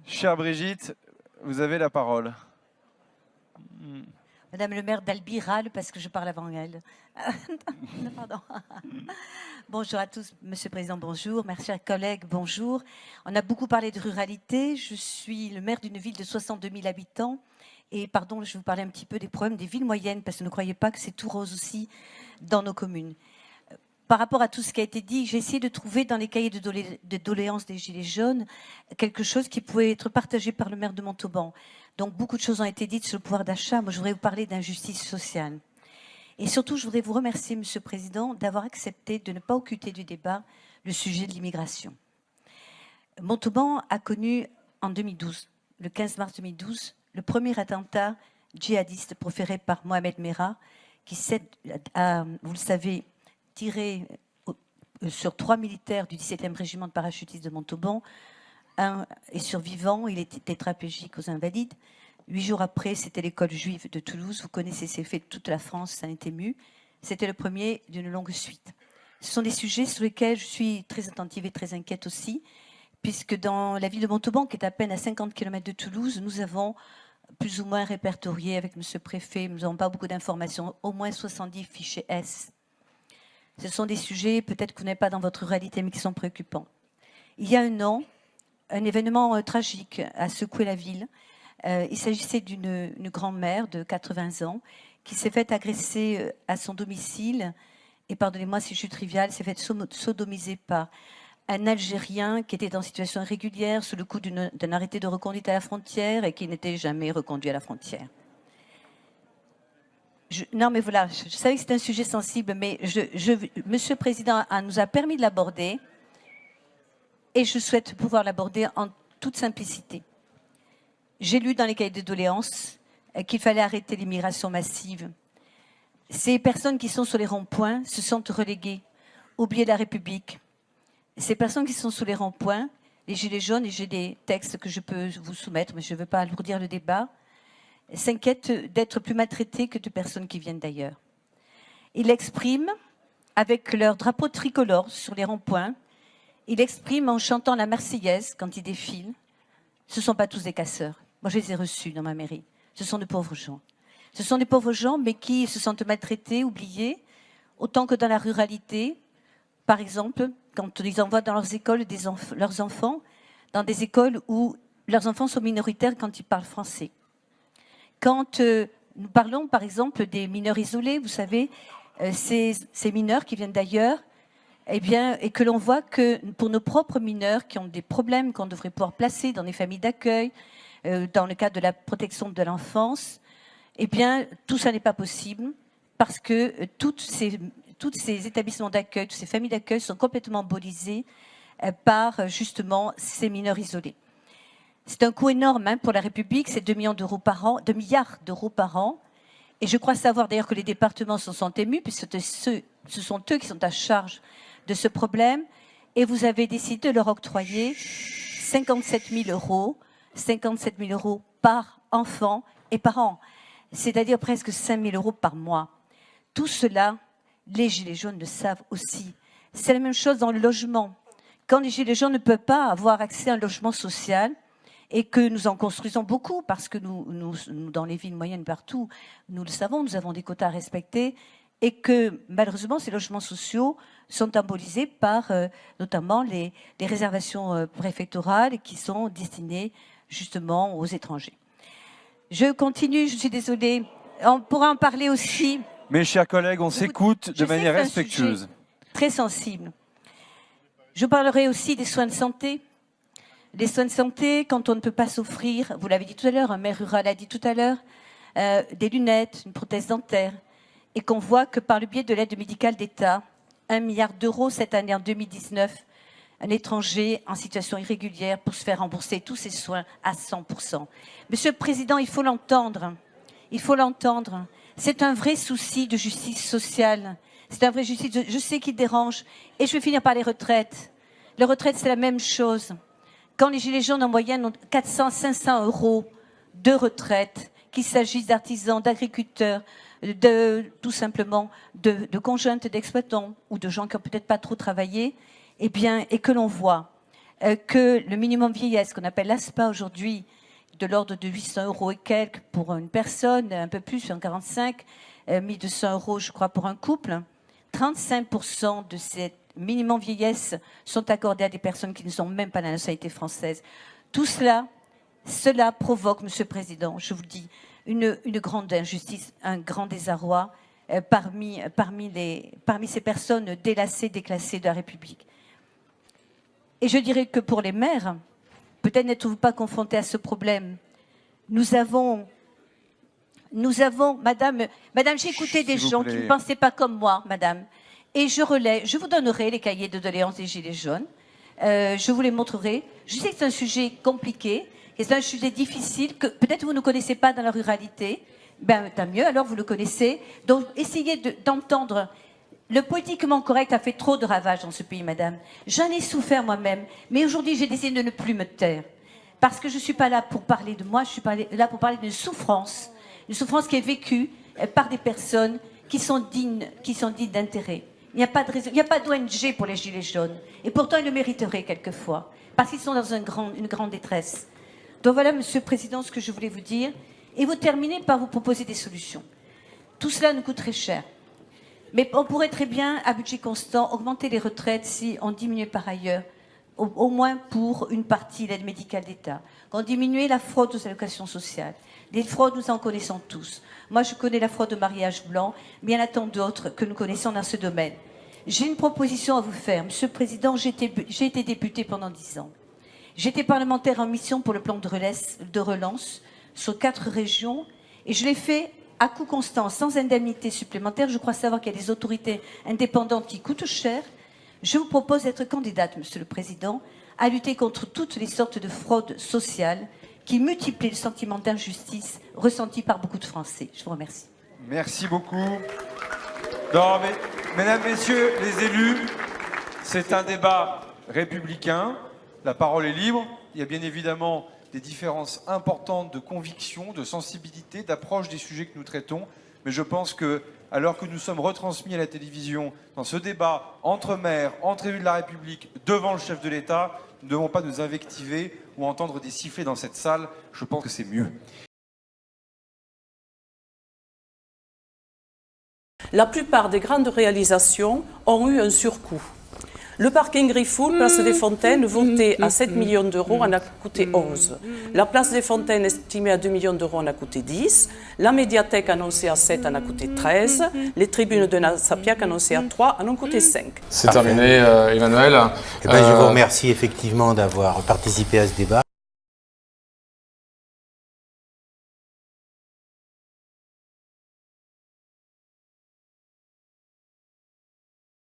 Chère Brigitte, vous avez la parole. Madame le maire d'Albi râle parce que je parle avant elle. Non, pardon. Bonjour à tous, Monsieur le Président, bonjour. Mes chers collègues, bonjour. On a beaucoup parlé de ruralité. Je suis le maire d'une ville de 62 000 habitants. Et pardon, je vais vous parler un petit peu des problèmes des villes moyennes, parce que ne croyez pas que c'est tout rose aussi dans nos communes. Par rapport à tout ce qui a été dit, j'ai essayé de trouver dans les cahiers de doléances des Gilets jaunes quelque chose qui pouvait être partagé par le maire de Montauban. Donc beaucoup de choses ont été dites sur le pouvoir d'achat. Moi, je voudrais vous parler d'injustice sociale. Et surtout, je voudrais vous remercier, Monsieur le Président, d'avoir accepté de ne pas occulter du débat le sujet de l'immigration. Montauban a connu en 2012, le 15 mars 2012, le premier attentat djihadiste proféré par Mohamed Merah, qui s'est, vous le savez, tiré sur 3 militaires du 17e régiment de parachutistes de Montauban. Un est survivant, il était tétraplégique aux Invalides. 8 jours après, c'était l'école juive de Toulouse. Vous connaissez ces faits de toute la France, ça en est ému. C'était le premier d'une longue suite. Ce sont des sujets sur lesquels je suis très attentive et très inquiète aussi, puisque dans la ville de Montauban, qui est à peine à 50 km de Toulouse, nous avons plus ou moins répertorié avec M. le Préfet, nous n'avons pas beaucoup d'informations, au moins 70 fichiers S. Ce sont des sujets, peut-être que vous n'avez pas dans votre réalité, mais qui sont préoccupants. Il y a un an, un événement tragique a secoué la ville. Il s'agissait d'une grand-mère de 80 ans qui s'est faite agresser à son domicile, et pardonnez-moi si je suis triviale, s'est faite sodomiser par un Algérien qui était en situation irrégulière sous le coup d'un arrêté de reconduite à la frontière et qui n'était jamais reconduit à la frontière. Non, mais voilà, je savais que c'était un sujet sensible, mais Monsieur le Président nous a permis de l'aborder et je souhaite pouvoir l'aborder en toute simplicité. J'ai lu dans les cahiers de doléances qu'il fallait arrêter l'immigration massive. Ces personnes qui sont sur les ronds-points se sentent reléguées, oubliées de la République. Ces personnes qui sont sur les ronds-points, les Gilets jaunes, et j'ai des textes que je peux vous soumettre, mais je ne veux pas alourdir le débat, s'inquiètent d'être plus maltraités que de personnes qui viennent d'ailleurs. Ils l'expriment avec leur drapeau tricolore sur les ronds-points, ils l'expriment en chantant la Marseillaise quand ils défilent. Ce ne sont pas tous des casseurs. Moi, je les ai reçus dans ma mairie. Ce sont de pauvres gens. Ce sont des pauvres gens, mais qui se sentent maltraités, oubliés, autant que dans la ruralité. Par exemple, quand ils envoient dans leurs écoles leurs enfants, dans des écoles où leurs enfants sont minoritaires quand ils parlent français. Quand nous parlons, par exemple, des mineurs isolés, vous savez, ces mineurs qui viennent d'ailleurs, eh bien, et que l'on voit que pour nos propres mineurs qui ont des problèmes qu'on devrait pouvoir placer dans des familles d'accueil, dans le cadre de la protection de l'enfance, eh bien, tout ça n'est pas possible parce que tous ces établissements d'accueil, toutes ces familles d'accueil sont complètement embolisées par justement ces mineurs isolés. C'est un coût énorme pour la République, c'est 2 millions d'euros par an, 2 milliards d'euros par an. Et je crois savoir d'ailleurs que les départements s'en sont émus, puisque ce sont eux qui sont à charge de ce problème. Et vous avez décidé de leur octroyer 57 000 euros par enfant et par an, c'est-à-dire presque 5 000 euros par mois. Tout cela, les Gilets jaunes le savent aussi. C'est la même chose dans le logement. Quand les Gilets jaunes ne peuvent pas avoir accès à un logement social, et que nous en construisons beaucoup, parce que nous, dans les villes moyennes partout, nous le savons, nous avons des quotas à respecter, et que malheureusement, ces logements sociaux sont embolisés par notamment les réservations préfectorales qui sont destinées justement aux étrangers. Je continue, je suis désolée. On pourra en parler aussi. Mes chers collègues, on s'écoute de manière respectueuse. Très sensible. Je parlerai aussi des soins de santé. Les soins de santé, quand on ne peut pas s'offrir, vous l'avez dit tout à l'heure, un maire rural a dit tout à l'heure, des lunettes, une prothèse dentaire, et qu'on voit que par le biais de l'aide médicale d'État, 1 milliard d'euros cette année en 2019, un étranger en situation irrégulière pour se faire rembourser tous ses soins à 100%. Monsieur le Président, il faut l'entendre. Il faut l'entendre. C'est un vrai souci de justice sociale. C'est un vrai justice. Je sais qu'il dérange. Et je vais finir par les retraites. Les retraites, c'est la même chose. Quand les Gilets jaunes en moyenne ont 400, 500 euros de retraite, qu'il s'agisse d'artisans, d'agriculteurs, tout simplement de conjointes d'exploitants ou de gens qui n'ont peut-être pas trop travaillé, eh bien, et que l'on voit que le minimum vieillesse, qu'on appelle l'ASPA aujourd'hui, de l'ordre de 800 € et quelques pour une personne, un peu plus, 145, 1200 € je crois pour un couple, 35% de ces minimum vieillesse sont accordés à des personnes qui ne sont même pas la nationalité française. Tout cela provoque, Monsieur le Président, je vous le dis, une grande injustice, un grand désarroi parmi ces personnes délassées, déclassées de la République. Et je dirais que pour les maires, peut-être n'êtes-vous pas confrontés à ce problème. Nous avons, Madame, j'ai écouté des gens qui ne pensaient pas comme moi, Madame. Et je vous donnerai les cahiers de doléances des Gilets jaunes. Je vous les montrerai. Je sais que c'est un sujet compliqué, que c'est un sujet difficile, que peut-être vous ne connaissez pas dans la ruralité. Ben, tant mieux, alors vous le connaissez. Donc, essayez d'entendre. Le politiquement correct a fait trop de ravages dans ce pays, Madame. J'en ai souffert moi-même. Mais aujourd'hui, j'ai décidé de ne plus me taire. Parce que je ne suis pas là pour parler de moi, je suis là pour parler d'une souffrance. Une souffrance qui est vécue par des personnes qui sont dignes d'intérêt. Il n'y a pas de raison, il n'y a pas d'ONG pour les Gilets jaunes. Et pourtant, ils le mériteraient quelquefois. Parce qu'ils sont dans une grande détresse. Donc voilà, Monsieur le Président, ce que je voulais vous dire. Et vous terminez par vous proposer des solutions. Tout cela nous coûte très cher. Mais on pourrait très bien, à budget constant, augmenter les retraites si on diminuait par ailleurs, au moins pour une partie l'aide médicale d'État. Qu'on diminuait la fraude aux allocations sociales. Les fraudes, nous en connaissons tous. Moi, je connais la fraude au mariage blanc, mais il y en a tant d'autres que nous connaissons dans ce domaine. J'ai une proposition à vous faire. Monsieur le Président, j'ai été député pendant 10 ans. J'étais parlementaire en mission pour le plan de relance sur 4 régions, et je l'ai fait à coût constant, sans indemnité supplémentaire. Je crois savoir qu'il y a des autorités indépendantes qui coûtent cher. Je vous propose d'être candidate, Monsieur le Président, à lutter contre toutes les sortes de fraudes sociales qui multiplient le sentiment d'injustice ressenti par beaucoup de Français. Je vous remercie. Merci beaucoup. Non, mais, mesdames, messieurs les élus, c'est un débat républicain. La parole est libre. Il y a bien évidemment des différences importantes de conviction, de sensibilité, d'approche des sujets que nous traitons. Mais je pense que, alors que nous sommes retransmis à la télévision dans ce débat entre maires, entre élus de la République, devant le chef de l'État, nous ne devons pas nous invectiver ou entendre des sifflets dans cette salle. Je pense que c'est mieux. La plupart des grandes réalisations ont eu un surcoût. Le parking Griffoul, place des Fontaines, voté à 7 millions d'euros, en a coûté 11. La place des Fontaines, estimée à 2 millions d'euros, en a coûté 10. La médiathèque, annoncée à 7, en a coûté 13. Les tribunes de Nasapiac, annoncées à 3, en ont coûté 5. C'est terminé, Emmanuel. Je vous remercie effectivement d'avoir participé à ce débat.